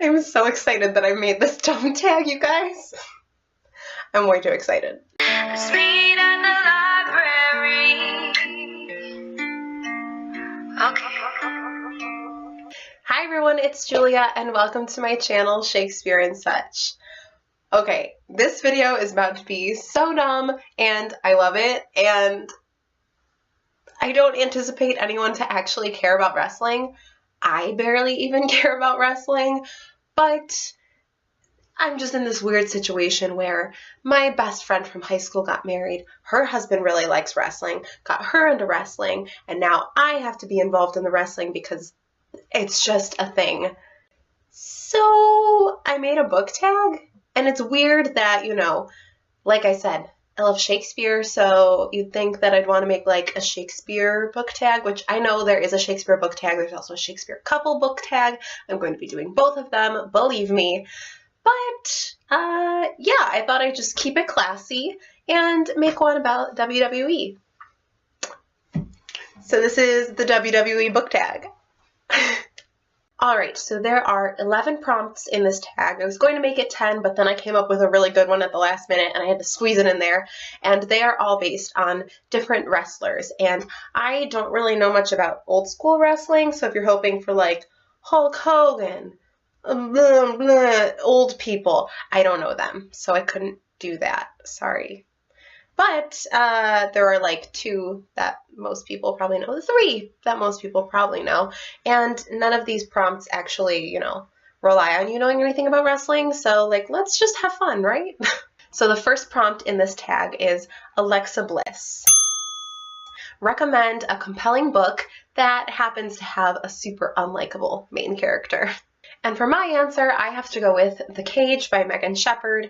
I'm so excited that I made this dumb tag, you guys. I'm way too excited. Let's read at the library. Okay. Hi everyone, it's Julia and welcome to my channel, Shakespeare and Such. Okay, this video is about to be so dumb and I love it, and I don't anticipate anyone to actually care about wrestling. I barely even care about wrestling, but I'm just in this weird situation where my best friend from high school got married, her husband really likes wrestling, got her into wrestling, and now I have to be involved in the wrestling because it's just a thing. So I made a book tag, and it's weird that, you know, like I said, I love Shakespeare, so you'd think that I'd want to make like a Shakespeare book tag, which I know there is a Shakespeare book tag. There's also a Shakespeare couple book tag. I'm going to be doing both of them, believe me. But, yeah, I thought I'd just keep it classy and make one about WWE. So this is the WWE book tag. Alright, so there are 11 prompts in this tag. I was going to make it 10, but then I came up with a really good one at the last minute and I had to squeeze it in there. And they are all based on different wrestlers. And I don't really know much about old school wrestling, so if you're hoping for like Hulk Hogan, blah, blah, old people, I don't know them, so I couldn't do that. Sorry. But there are like 2 that most people probably know, 3 that most people probably know, and none of these prompts actually, you know, rely on you knowing anything about wrestling, so like, let's just have fun, right? So the first prompt in this tag is Alexa Bliss. Recommend a compelling book that happens to have a super unlikable main character. And for my answer, I have to go with The Cage by Megan Shepherd.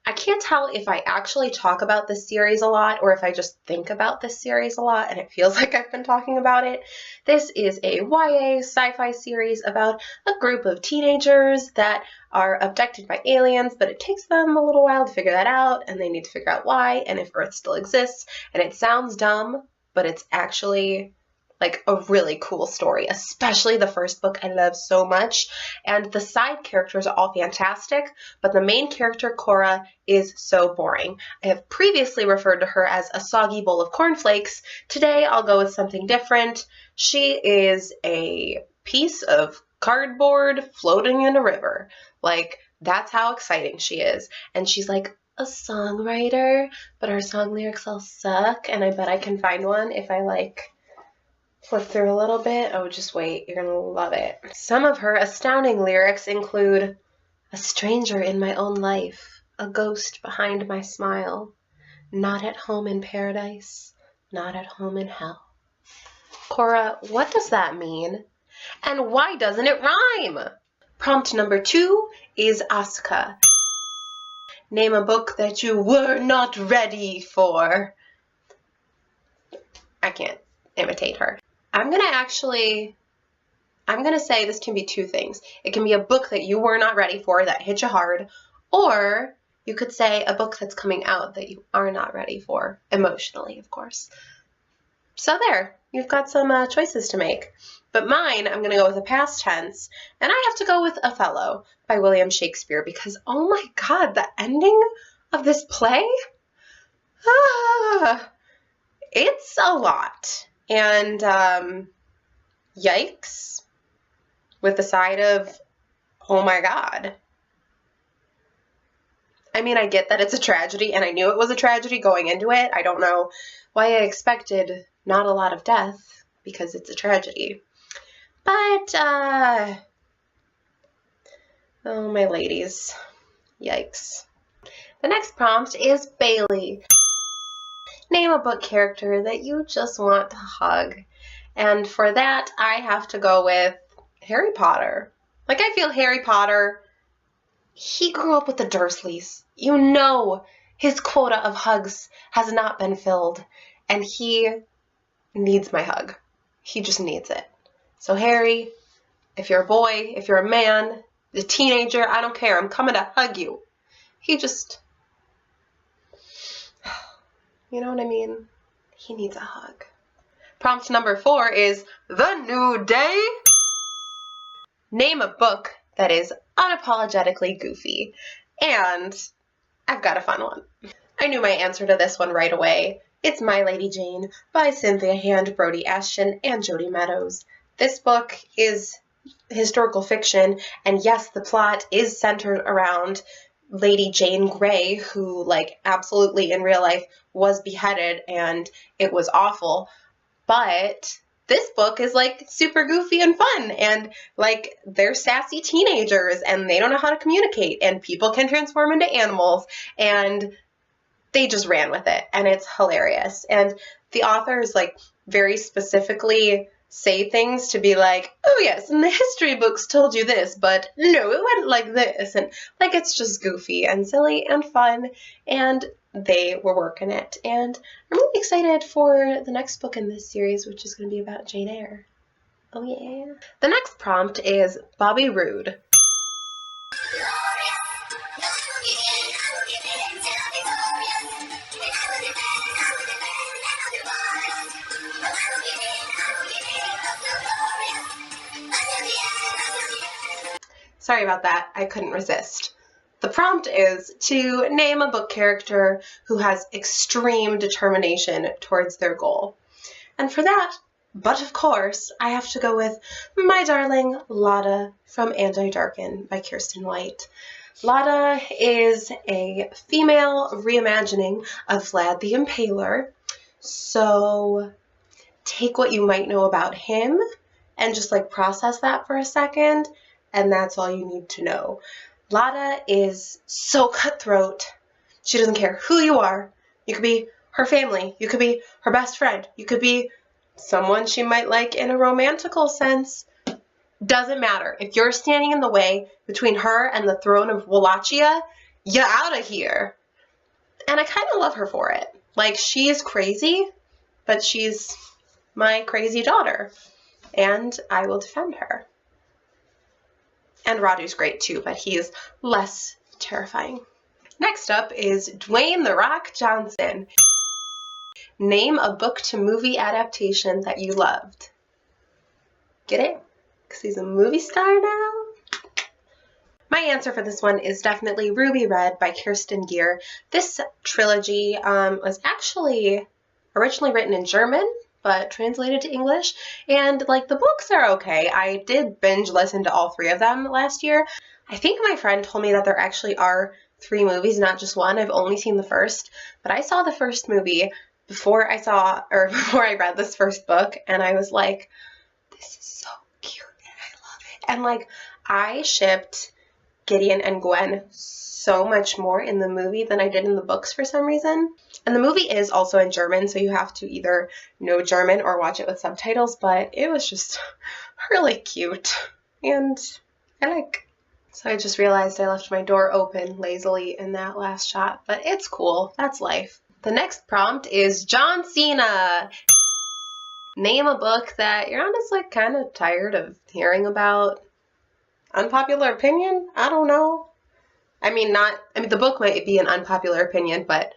I can't tell if I actually talk about this series a lot or if I just think about this series a lot and it feels like I've been talking about it. This is a YA sci-fi series about a group of teenagers that are abducted by aliens, but it takes them a little while to figure that out, and they need to figure out why and if Earth still exists. And it sounds dumb, but it's actually like a really cool story, especially the first book I love so much. And the side characters are all fantastic, but the main character, Cora, is so boring. I have previously referred to her as a soggy bowl of cornflakes. Today I'll go with something different. She is a piece of cardboard floating in a river. Like, that's how exciting she is. And she's like a songwriter, but her song lyrics all suck, and I bet I can find one if I like flip through a little bit. Oh, just wait. You're gonna love it. Some of her astounding lyrics include, "A stranger in my own life, a ghost behind my smile, not at home in paradise, not at home in hell." Cora, what does that mean? And why doesn't it rhyme? Prompt number 2 is Asuka. Name a book that you were not ready for. I can't imitate her. I'm going to say this can be 2 things. It can be a book that you were not ready for that hit you hard, or you could say a book that's coming out that you are not ready for, emotionally, of course. So there, you've got some choices to make. But mine, I'm going to go with a past tense, and I have to go with Othello by William Shakespeare because, oh my God, the ending of this play? It's a lot. And, yikes, with the side of, oh my God. I mean, I get that it's a tragedy, and I knew it was a tragedy going into it. I don't know why I expected not a lot of death, because it's a tragedy. But, oh my ladies, yikes. The next prompt is Bayley. Name a book character that you just want to hug. And for that, I have to go with Harry Potter. Like, I feel Harry Potter, he grew up with the Dursleys. You know his quota of hugs has not been filled, and he needs my hug. He just needs it. So Harry, if you're a boy, if you're a man, a teenager, I don't care. I'm coming to hug you. He just, you know what I mean? He needs a hug. Prompt number 4 is The New Day. Name a book that is unapologetically goofy. And I've got a fun one. I knew my answer to this one right away. It's My Lady Jane by Cynthia Hand, Brody Ashton, and Jody Meadows. This book is historical fiction, and yes, the plot is centered around Lady Jane Grey, who, like, absolutely in real life was beheaded, and it was awful. But this book is, like, super goofy and fun, and, like, they're sassy teenagers, and they don't know how to communicate, and people can transform into animals, and they just ran with it, and it's hilarious. And the authors, like, very specifically say things to be like, oh yes, and the history books told you this, but no, it went like this, and, like, it's just goofy and silly and fun, and they were working it. And I'm really excited for the next book in this series, which is going to be about Jane Eyre. Oh yeah. The next prompt is Bobby Roode. Sorry about that, I couldn't resist. The prompt is to name a book character who has extreme determination towards their goal. And for that, but of course, I have to go with my darling Lotta from Anti-Darken by Kirsten White. Lotta is a female reimagining of Vlad the Impaler, so take what you might know about him and just, like, process that for a second, and that's all you need to know. Lotta is so cutthroat. She doesn't care who you are. You could be her family. You could be her best friend. You could be someone she might like in a romantical sense. Doesn't matter. If you're standing in the way between her and the throne of Wallachia, you're out of here. And I kind of love her for it. Like, she's crazy, but she's my crazy daughter. And I will defend her. And Roode's great too, but he's less terrifying. Next up is Dwayne "The Rock" Johnson. Name a book to movie adaptation that you loved. Get it? Because he's a movie star now? My answer for this one is definitely Ruby Red by Kirsten Gier. This trilogy was actually originally written in German, but translated to English, and, like, the books are okay. I did binge listen to all 3 of them last year. I think my friend told me that there actually are 3 movies, not just one. I've only seen the first, but I saw the first movie before I read this first book, and I was like, this is so cute, and I love it. And, like, I shipped Gideon and Gwen so much more in the movie than I did in the books for some reason. And the movie is also in German, so you have to either know German or watch it with subtitles, but it was just really cute, and I like. So I just realized I left my door open lazily in that last shot, but it's cool. That's life. The next prompt is John Cena. Name a book that you're honestly kind of tired of hearing about. Unpopular opinion? I don't know. I mean, the book might be an unpopular opinion, but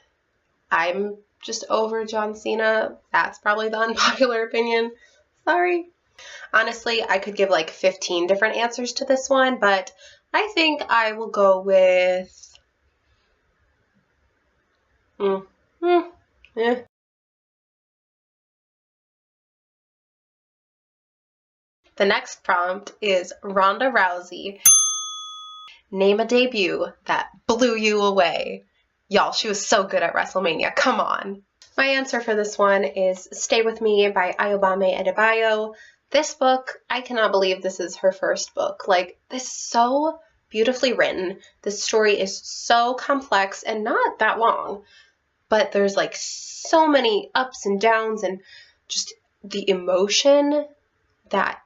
I'm just over John Cena. That's probably the unpopular opinion. Sorry. Honestly, I could give like 15 different answers to this one, but I think I will go with... yeah. The next prompt is Ronda Rousey. Name a debut that blew you away. Y'all, she was so good at WrestleMania. Come on. My answer for this one is Stay With Me by Ayobami Adebayo. This book, I cannot believe this is her first book. Like, this is so beautifully written. This story is so complex and not that long. But there's like so many ups and downs and just the emotion that,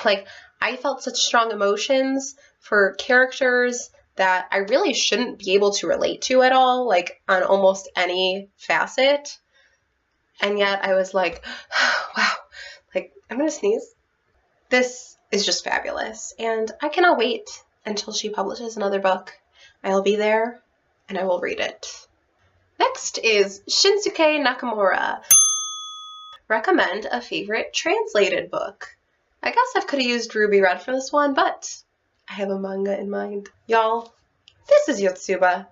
like, I felt such strong emotions for characters that I really shouldn't be able to relate to at all, like, on almost any facet. And yet I was like, wow, like, I'm gonna sneeze. This is just fabulous, and I cannot wait until she publishes another book. I'll be there, and I will read it. Next is Shinsuke Nakamura. Recommend a favorite translated book. I guess I could have used Ruby Red for this one, but I have a manga in mind. Y'all, this is Yotsuba.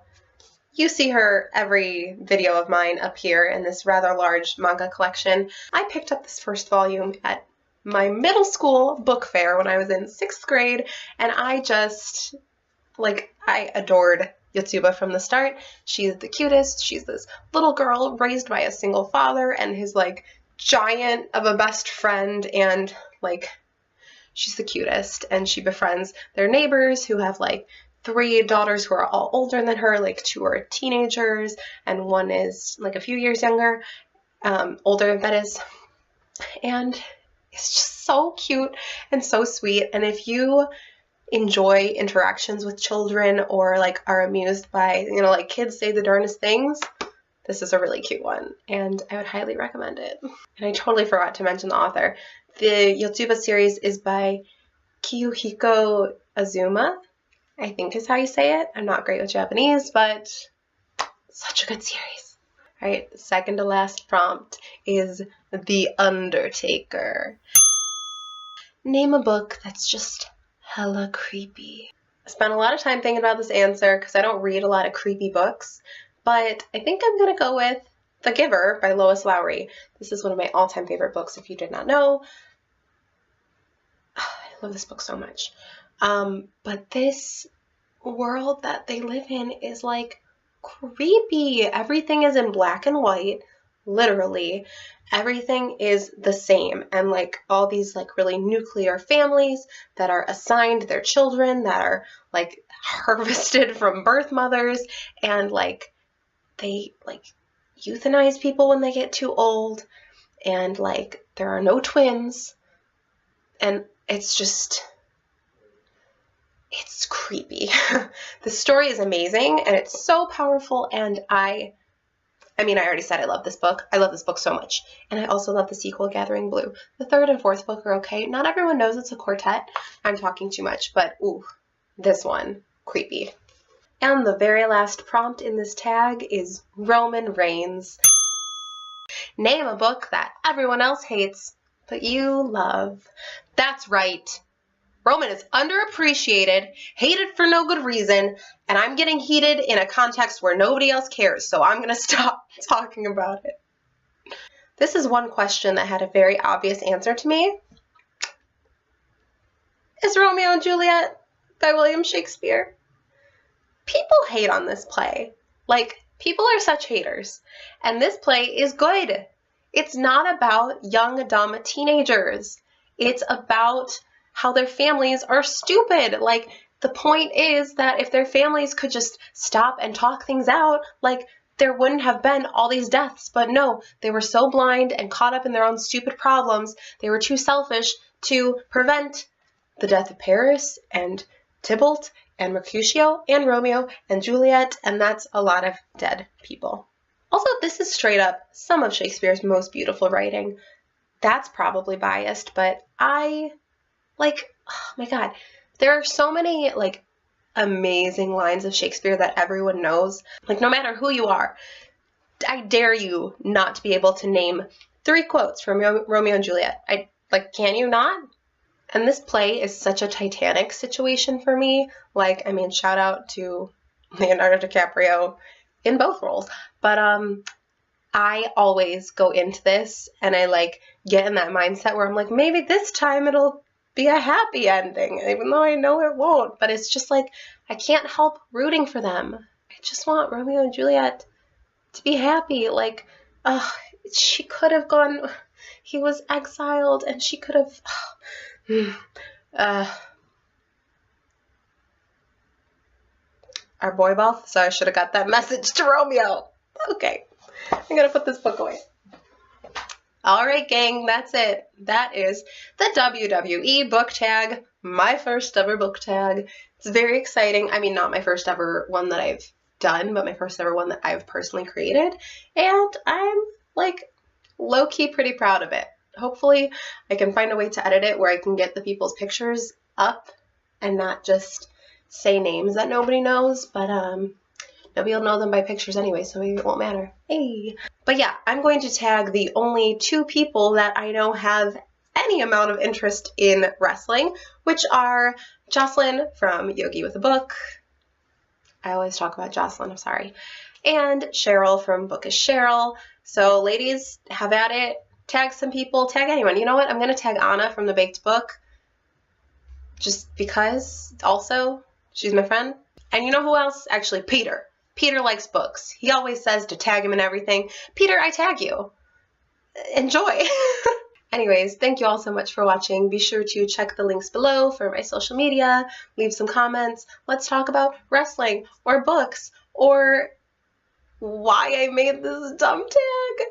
You see her every video of mine up here in this rather large manga collection. I picked up this first volume at my middle school book fair when I was in 6th grade, and I just, I adored Yotsuba from the start. She's the cutest. She's this little girl raised by a single father and his, giant of a best friend, and, she's the cutest, and she befriends their neighbors who have, 3 daughters who are all older than her, 2 are teenagers, and 1 is, a few years younger, older, that is, and it's just so cute and so sweet, and if you enjoy interactions with children or, are amused by, kids say the darndest things, this is a really cute one, and I would highly recommend it. And I totally forgot to mention the author. The Yotsuba series is by Kiyuhiko Azuma, I think is how you say it. I'm not great with Japanese, but such a good series. All right, second to last prompt is The Undertaker. Name a book that's just hella creepy. I spent a lot of time thinking about this answer because I don't read a lot of creepy books, but I think I'm going to go with The Giver by Lois Lowry. This is one of my all-time favorite books, if you did not know. I love this book so much. But this world that they live in is, creepy. Everything is in black and white, literally. Everything is the same, and all these really nuclear families that are assigned their children that are harvested from birth mothers, and they euthanize people when they get too old, and there are no twins, and it's creepy. The story is amazing, and it's so powerful, and I already said I love this book. I love this book so much. And I also love the sequel, Gathering Blue. The 3rd and 4th book are okay. Not everyone knows it's a quartet. I'm talking too much, but ooh, this one, creepy. And the very last prompt in this tag is Roman Reigns. Name a book that everyone else hates, but you love. That's right. Roman is underappreciated, hated for no good reason, and I'm getting heated in a context where nobody else cares, so I'm going to stop talking about it. This is one question that had a very obvious answer to me. Is Romeo and Juliet by William Shakespeare? People hate on this play. People are such haters, and this play is good. It's not about young, dumb teenagers. It's about how their families are stupid. The point is that if their families could just stop and talk things out, there wouldn't have been all these deaths. But no, they were so blind and caught up in their own stupid problems, they were too selfish to prevent the death of Paris and Tybalt and Mercutio and Romeo and Juliet, and that's a lot of dead people. Also, this is straight up some of Shakespeare's most beautiful writing. That's probably biased, but oh my god, there are so many, amazing lines of Shakespeare that everyone knows. No matter who you are, I dare you not to be able to name 3 quotes from Romeo and Juliet. Can you not? And this play is such a Titanic situation for me. Shout out to Leonardo DiCaprio in both roles. But, I always go into this and I, get in that mindset where I'm maybe this time it'll be a happy ending, even though I know it won't. But it's just I can't help rooting for them. I just want Romeo and Juliet to be happy. She could have gone, he was exiled, and she could have, our boy Balthazar, so I should have got that message to Romeo. Okay, I'm gonna put this book away. Alright gang, that's it. That is the WWE book tag, my first ever book tag. It's very exciting. Not my first ever one that I've done, but my first ever one that I've personally created. And I'm low-key pretty proud of it. Hopefully I can find a way to edit it where I can get the people's pictures up and not just say names that nobody knows, but nobody will know them by pictures anyway, so maybe it won't matter. Hey. But yeah, I'm going to tag the only 2 people that I know have any amount of interest in wrestling. which are Jocelyn from Yogi with a Book. I always talk about Jocelyn, I'm sorry. And Cheryl from Bookish Cheryl. So ladies, have at it. Tag some people. Tag anyone. You know what? I'm going to tag Anna from The Baked Book. Just because, also, she's my friend. And you know who else? Actually, Peter. Peter likes books. He always says to tag him and everything. Peter, I tag you. Enjoy. Anyways, thank you all so much for watching. Be sure to check the links below for my social media. Leave some comments. Let's talk about wrestling or books or why I made this dumb tag.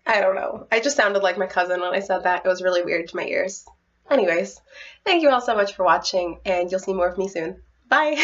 I don't know. I just sounded like my cousin when I said that. It was really weird to my ears. Anyways, thank you all so much for watching, and you'll see more of me soon. Bye!